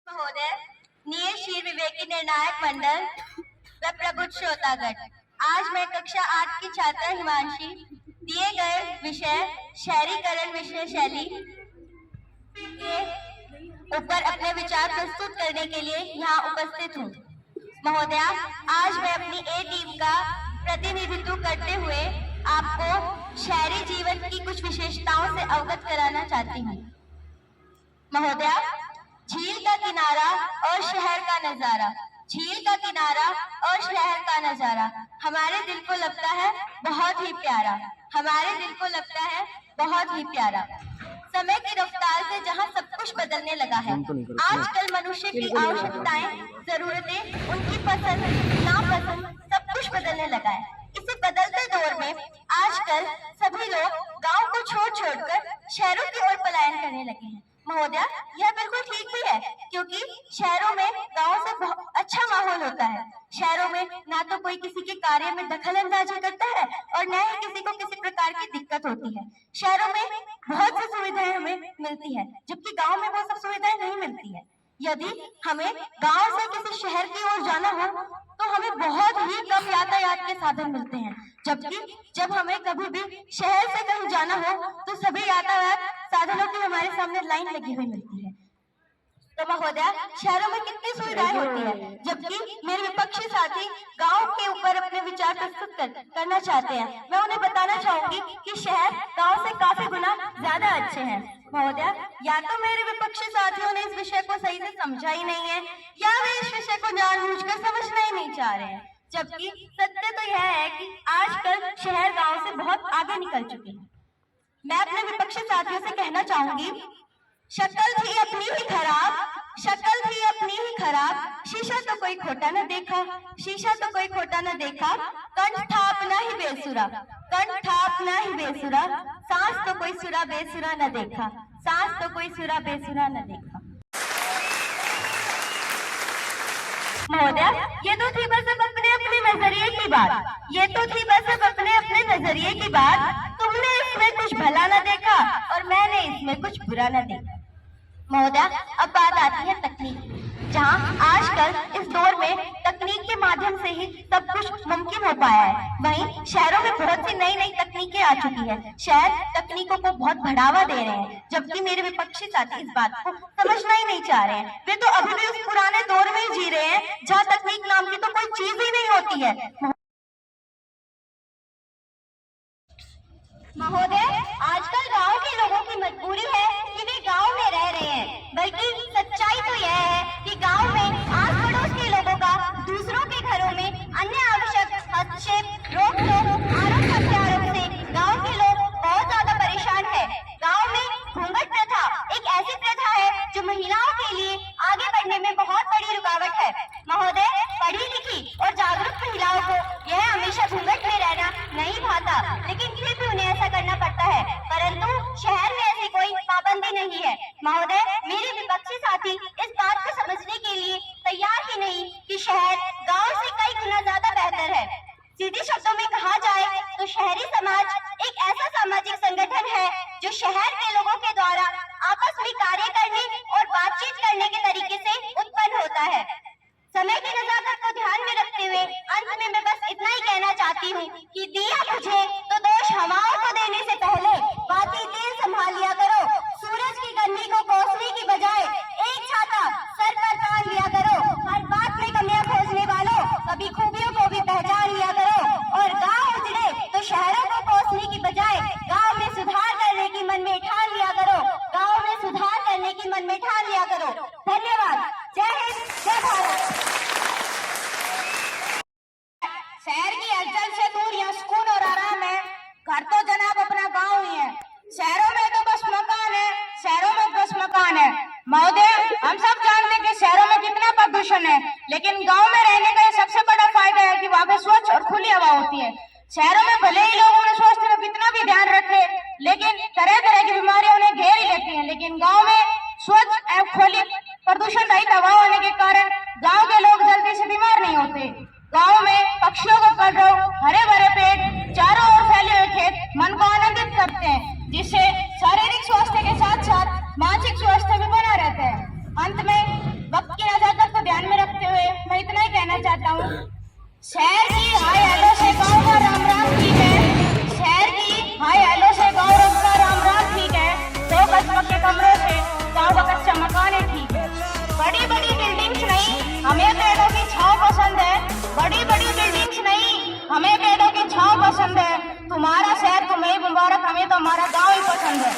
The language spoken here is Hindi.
महोदय, निये श्री विवेकी निर्णायक मंडल व प्रबुद्ध श्रोतागण, आज मैं कक्षा 8 की छात्रा हिमांशी दिए गए विषय शहरीकरण विषय शैली के ऊपर अपने विचार प्रस्तुत करने के लिए यहाँ उपस्थित हूँ। महोदय, आज मैं अपनी ए टीम का प्रतिनिधित्व करते हुए आपको शहरी जीवन की कुछ विशेषताओं से अवगत कराना चाहती हूँ। महोदय, झील का किनारा और शहर का नजारा, झील का किनारा और शहर का नजारा हमारे दिल को लगता है बहुत ही प्यारा, हमारे दिल को लगता है बहुत ही प्यारा। समय की रफ्तार से जहाँ सब कुछ बदलने लगा है, आजकल मनुष्य की आवश्यकताएं, जरूरतें, उनकी पसंद नापसंद सब कुछ बदलने लगा है। इसी बदलते दौर में आजकल सभी लोग गांव को छोड़कर शहरों की ओर पलायन करने लगे हैं। महोदय, यह बिल्कुल ठीक भी है, क्योंकि शहरों में गांव से बहुत अच्छा माहौल होता है। शहरों में ना तो कोई किसी के कार्य में दखल अंदाजी करता है और न ही किसी को किसी प्रकार की दिक्कत होती है। शहरों में बहुत सी सुविधाएं हमें मिलती है, जबकि गांव में वो सब सुविधाएं नहीं मिलती है। यदि हमें गांव से किसी शहर की ओर जाना हो तो हमें बहुत ही कम यातायात के साधन मिलते हैं, जबकि जब हमें कभी भी शहर से कहीं जाना हो तो सभी यातायात साधनों की हमारे सामने लाइन लगी हुई मिलती है। तो महोदय, शहरों में कितनी सुविधाएं होती है, जबकि मेरे विपक्षी साथी गांव के ऊपर अपने विचार प्रस्तुत करना चाहते हैं। मैं उन्हें बताना चाहूंगी कि शहर गांव से काफी गुना ज्यादा अच्छे हैं। महोदय, या तो मेरे विपक्षी साथियों ने इस विषय को सही से समझा ही नहीं है, या वे इस विषय को जानबूझकर समझना ही नहीं चाह रहे हैं, जबकि सत्य तो यह है कि आजकल शहर गांव से बहुत आगे निकल चुके हैं। मैं अपने विपक्षी साथियों से कहना चाहूंगी, शक्ल थी अपनी ही खराब, शक्ल थी अपनी ही खराब, शीशा तो कोई खोटा न देखा, शीशा तो कोई खोटा न देखा, कंठ था अपना ही बेसुरा, कंठ था अपना ही बेसुरा, सांस तो कोई सुरा बेसुरा न देखा, सांस तो कोई सुरा बेसुरा न देखा। महोदय, ये तो थी बस अब अपने अपने नजरिए की बात, ये तो थी बस अब अपने अपने नजरिए की बात। तुमने इसमें कुछ भला न देखा और मैंने इसमें कुछ बुरा न देखा। महोदय, अब बात आती है तकनीक, जहाँ आजकल इस दौर में तकनीक के माध्यम से ही सब कुछ मुमकिन हो पाया है। वहीं शहरों में बहुत सी नई नई तकनीकें आ चुकी है, शहर तकनीकों को बहुत बढ़ावा दे रहे हैं, जबकि मेरे विपक्षी साथी इस बात को समझना ही नहीं चाह रहे हैं। वे तो अभी भी उस पुराने दौर में ही जी रहे हैं, जहाँ तकनीक नाम की तो कोई चीज ही नहीं होती है। महोदय, आजकल गांव के लोगों की मजबूरी है कि वे गांव में रह रहे हैं, बल्कि सच्चाई तो यह है कि गांव में आस पड़ोस के लोगों का दूसरों के घरों में अन्य आवश्यक हस्तक्षेप, रोक-टोक, आरोप-प्रत्यारोप से गांव के लोग बहुत ज्यादा परेशान है। गांव में घूंघट प्रथा एक ऐसी प्रथा है जो महिलाओं के लिए आगे बढ़ने में बहुत बड़ी रुकावट है। महोदय, पढ़ी लिखी और जागरूक महिलाओं को यह हमेशा घूंघट में रहना नहीं भाता, लेकिन फिर भी उन्हें ऐसा करना पड़ता है, परंतु शहर में ऐसी कोई पाबंदी नहीं है। महोदय, मेरे विपक्षी साथी इस बात को समझने के लिए तैयार ही नहीं कि शहर गांव से कई गुना ज्यादा बेहतर है। सीधे शब्दों में कहा जाए तो शहरी समाज एक ऐसा सामाजिक संगठन है जो शहर के लोगों के द्वारा आपस में कार्य करने और बातचीत करने के तरीके से उत्पन्न होता है। समय की नजाकत को ध्यान में रखते हुए अंत में मैं बस इतना ही कहना चाहती हूँ कि दिया बुझे तो दोष हवाओं को देने से पहले बाती तेल संभाल लिया करो। सूरज की गर्मी को कोसने की बजाय एक छाता सर पर तान लिया करो। हर बात में कमियां खोजने वालों, कभी खूबियों को भी पहचान लिया करो। और गाँव उजड़े तो शहरों को कोसने की बजाय गाँव में सुधार करने की मन में ठान लिया करो, गाँव में सुधार करने की मन में ठान लिया करो। धन्यवाद। जय हिंद, जय भारत। शहर की हलचल से दूर यहाँ सुकून और आराम है। घर तो जनाब अपना गांव ही है, शहरों में तो बस मकान है, शहरों में बस मकान है। महोदय, हम सब जानते हैं कि शहरों में कितना प्रदूषण है, लेकिन गांव में रहने का सबसे बड़ा फायदा है कि वहाँ पे स्वच्छ और खुली हवा होती है। शहरों में भले ही लोग उन्हें स्वास्थ्य में कितना भी ध्यान रखे, लेकिन तरह तरह की बीमारियां उन्हें घेर ही लेती हैं। लेकिन गाँव में स्वच्छ एवं खुली प्रदूषण रहित हवा होने के कारण गाँव के लोग जल्दी से बीमार नहीं होते। गाँव में पक्षियों का कलरव, हरे भरे पेड़, चारों ओर फैले हुए खेत मन को आनंदित करते हैं, जिससे शारीरिक स्वास्थ्य के साथ साथ मानसिक स्वास्थ्य भी बना रहता है। अंत में करता हूँ। शहर की हाय हेलो से गाँव का राम राम ठीक है। शहर की हाय हेलो से गाँव का राम राम ठीक है। 2 गज पक्के कमरों से गाँव का कच्चा मकान है ठीक है। बड़ी बड़ी बिल्डिंग्स नहीं, हमें पेड़ों की छांव पसंद है। बड़ी बड़ी बिल्डिंग्स नहीं, हमें पेड़ों की छांव पसंद है। तुम्हारा शहर तुम्हें मुबारक, हमें तो हमारा गाँव ही पसंद है।